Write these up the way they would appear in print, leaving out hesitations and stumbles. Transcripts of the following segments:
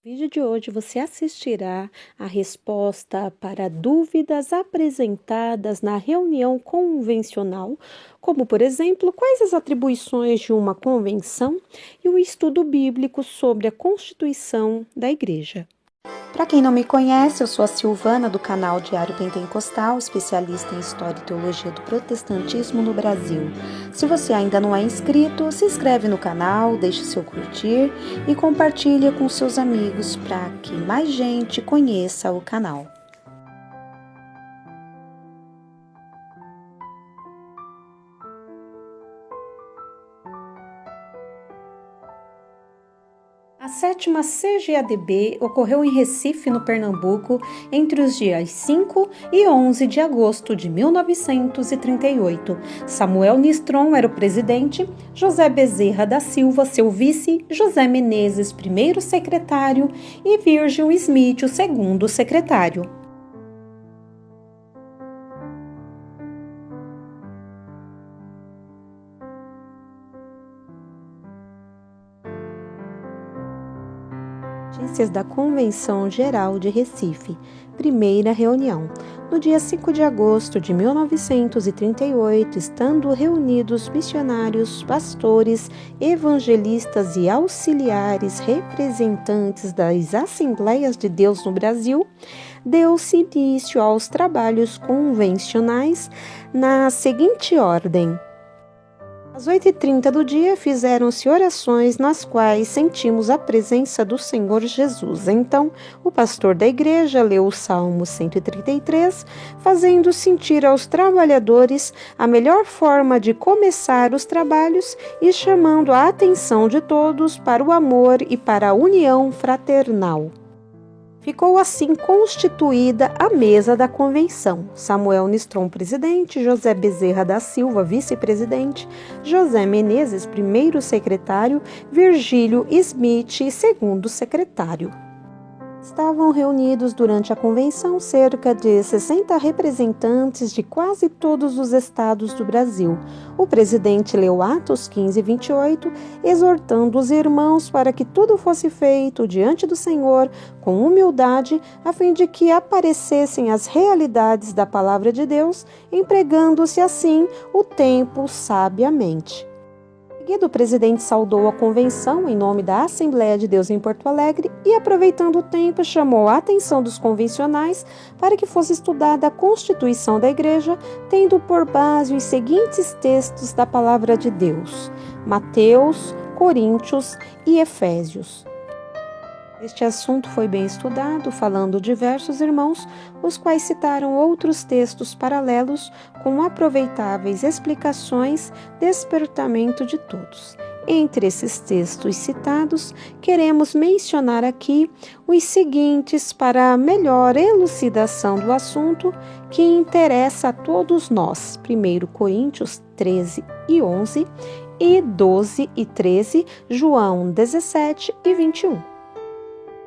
No vídeo de hoje você assistirá a resposta para dúvidas apresentadas na reunião convencional, como, por exemplo, quais as atribuições de uma convenção e o estudo bíblico sobre a Constituição da Igreja. Para quem não me conhece, eu sou a Silvana do canal Diário Pentecostal, especialista em História e Teologia do Protestantismo no Brasil. Se você ainda não é inscrito, se inscreve no canal, deixe seu curtir e compartilhe com seus amigos para que mais gente conheça o canal. A 7ª CGADB ocorreu em Recife, no Pernambuco, entre os dias 5 e 11 de agosto de 1938. Samuel Nistron era o presidente, José Bezerra da Silva, seu vice, José Menezes, primeiro secretário, e Virgil Smith, o segundo secretário. Notícias da Convenção Geral de Recife, primeira reunião. No dia 5 de agosto de 1938, estando reunidos missionários, pastores, evangelistas e auxiliares representantes das Assembleias de Deus no Brasil, deu-se início aos trabalhos convencionais na seguinte ordem. Às 8h30 do dia, fizeram-se orações nas quais sentimos a presença do Senhor Jesus. Então, o pastor da igreja leu o Salmo 133, fazendo sentir aos trabalhadores a melhor forma de começar os trabalhos e chamando a atenção de todos para o amor e para a união fraternal. Ficou assim constituída a mesa da convenção. Samuel Nistron, presidente, José Bezerra da Silva, vice-presidente, José Menezes, primeiro secretário, Virgílio Smith, segundo secretário. Estavam reunidos durante a convenção cerca de 60 representantes de quase todos os estados do Brasil. O presidente leu Atos 15:28, exortando os irmãos para que tudo fosse feito diante do Senhor com humildade, a fim de que aparecessem as realidades da palavra de Deus, empregando-se assim o tempo sabiamente. O presidente saudou a convenção em nome da Assembleia de Deus em Porto Alegre e, aproveitando o tempo, chamou a atenção dos convencionais para que fosse estudada a Constituição da Igreja, tendo por base os seguintes textos da Palavra de Deus: Mateus, Coríntios e Efésios. Este assunto foi bem estudado, falando diversos irmãos, os quais citaram outros textos paralelos com aproveitáveis explicações, despertamento de todos. Entre esses textos citados, queremos mencionar aqui os seguintes para melhor elucidação do assunto que interessa a todos nós. 1 Coríntios 13:11 e 12 e 13, João 17 e 21.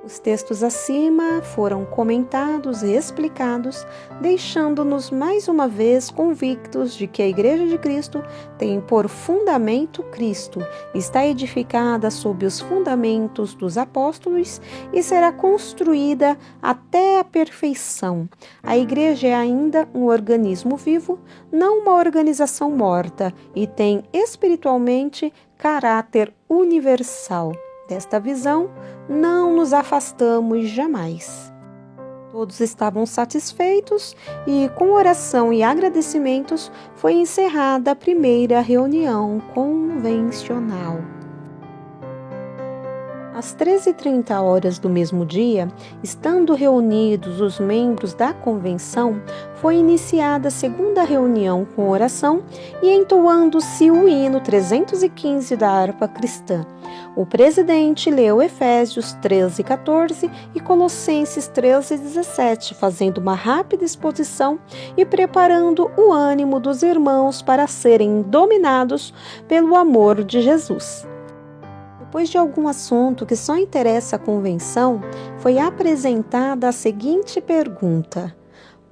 Os textos acima foram comentados e explicados, deixando-nos mais uma vez convictos de que a Igreja de Cristo tem por fundamento Cristo, está edificada sob os fundamentos dos apóstolos e será construída até a perfeição. A Igreja é ainda um organismo vivo, não uma organização morta, e tem espiritualmente caráter universal. Desta visão, não nos afastamos jamais. Todos estavam satisfeitos e, com oração e agradecimentos, foi encerrada a primeira reunião convencional. Às 13h30 do mesmo dia, estando reunidos os membros da convenção, foi iniciada a segunda reunião com oração e entoando-se o hino 315 da harpa cristã. O presidente leu Efésios 13:14 e Colossenses 13:17, fazendo uma rápida exposição e preparando o ânimo dos irmãos para serem dominados pelo amor de Jesus. Depois de algum assunto que só interessa à convenção, foi apresentada a seguinte pergunta: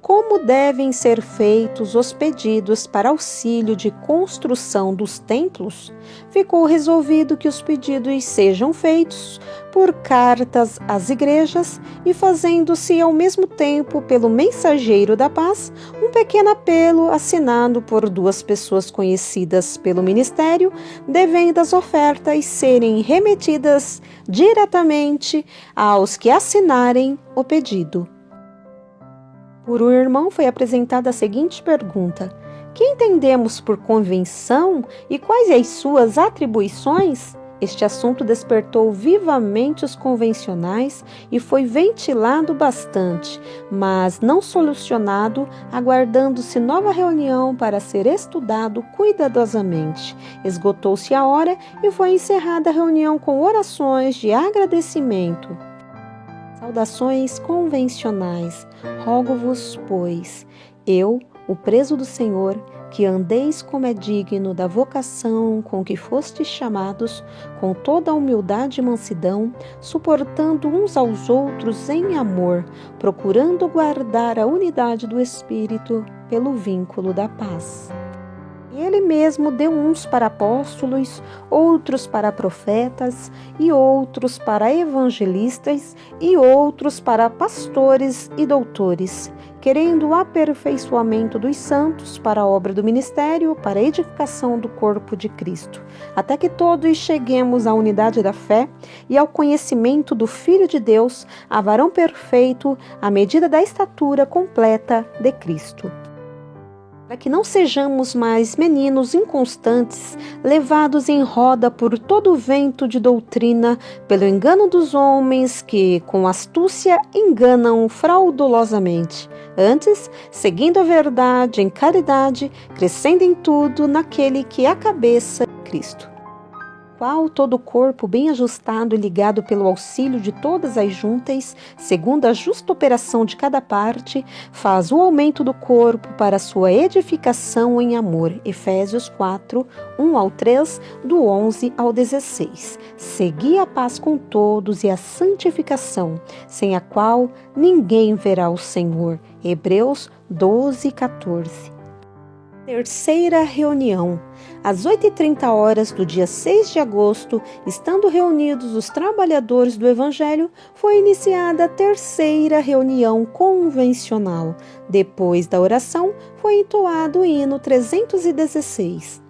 como devem ser feitos os pedidos para auxílio de construção dos templos, ficou resolvido que os pedidos sejam feitos por cartas às igrejas e fazendo-se ao mesmo tempo pelo mensageiro da paz um pequeno apelo assinado por 2 pessoas conhecidas pelo ministério, devendo as ofertas serem remetidas diretamente aos que assinarem o pedido. Por um irmão foi apresentada a seguinte pergunta: que entendemos por convenção e quais as suas atribuições? Este assunto despertou vivamente os convencionais e foi ventilado bastante, mas não solucionado, aguardando-se nova reunião para ser estudado cuidadosamente. Esgotou-se a hora e foi encerrada a reunião com orações de agradecimento. Saudações convencionais. Rogo-vos, pois, eu, o preso do Senhor, que andeis como é digno da vocação com que fostes chamados, com toda a humildade e mansidão, suportando uns aos outros em amor, procurando guardar a unidade do Espírito pelo vínculo da paz. E ele mesmo deu uns para apóstolos, outros para profetas, e outros para evangelistas, e outros para pastores e doutores, querendo o aperfeiçoamento dos santos para a obra do ministério, para a edificação do corpo de Cristo, até que todos cheguemos à unidade da fé e ao conhecimento do Filho de Deus, a varão perfeito, à medida da estatura completa de Cristo. Para que não sejamos mais meninos inconstantes, levados em roda por todo o vento de doutrina, pelo engano dos homens que, com astúcia, enganam fraudulosamente. Antes, seguindo a verdade em caridade, crescendo em tudo naquele que é a cabeça, Cristo. Qual todo o corpo bem ajustado e ligado pelo auxílio de todas as juntas, segundo a justa operação de cada parte, faz o aumento do corpo para a sua edificação em amor. Efésios 4, 1 ao 3, do 11 ao 16. Segui a paz com todos e a santificação, sem a qual ninguém verá o Senhor. Hebreus 12, 14. Terceira reunião. Às 8h30 do dia 6 de agosto, estando reunidos os trabalhadores do Evangelho, foi iniciada a terceira reunião convencional. Depois da oração, foi entoado o hino 316.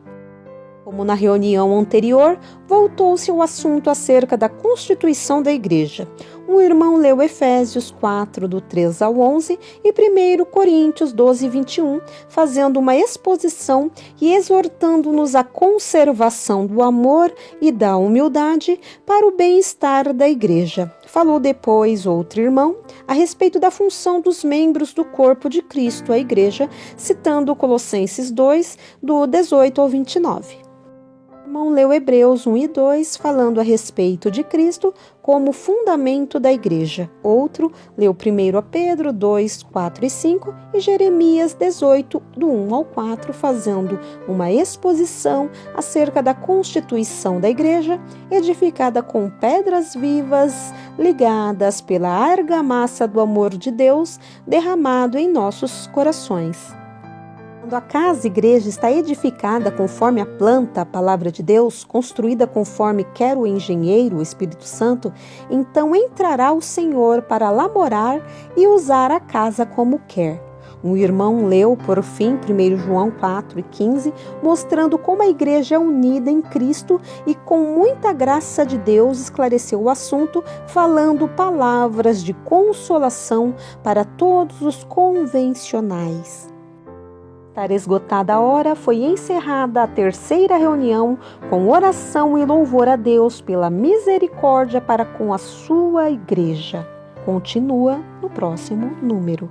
Como na reunião anterior, voltou-se o assunto acerca da constituição da igreja. Um irmão leu Efésios 4, do 3 ao 11 e 1 Coríntios 12, 21, fazendo uma exposição e exortando-nos à conservação do amor e da humildade para o bem-estar da igreja. Falou depois outro irmão a respeito da função dos membros do corpo de Cristo, a igreja, citando Colossenses 2, do 18 ao 29. O irmão leu Hebreus 1 e 2, falando a respeito de Cristo como fundamento da igreja. Outro leu 1 Pedro 2, 4 e 5 e Jeremias 18, do 1 ao 4, fazendo uma exposição acerca da constituição da igreja, edificada com pedras vivas, ligadas pela argamassa do amor de Deus, derramado em nossos corações. Quando a casa-igreja está edificada conforme a planta, a palavra de Deus, construída conforme quer o engenheiro, o Espírito Santo, então entrará o Senhor para laborar e usar a casa como quer. Um irmão leu, por fim, 1 João 4 e 15, mostrando como a igreja é unida em Cristo e, com muita graça de Deus, esclareceu o assunto, falando palavras de consolação para todos os convencionais. Estar esgotada a hora, foi encerrada a terceira reunião com oração e louvor a Deus pela misericórdia para com a sua igreja. Continua no próximo número.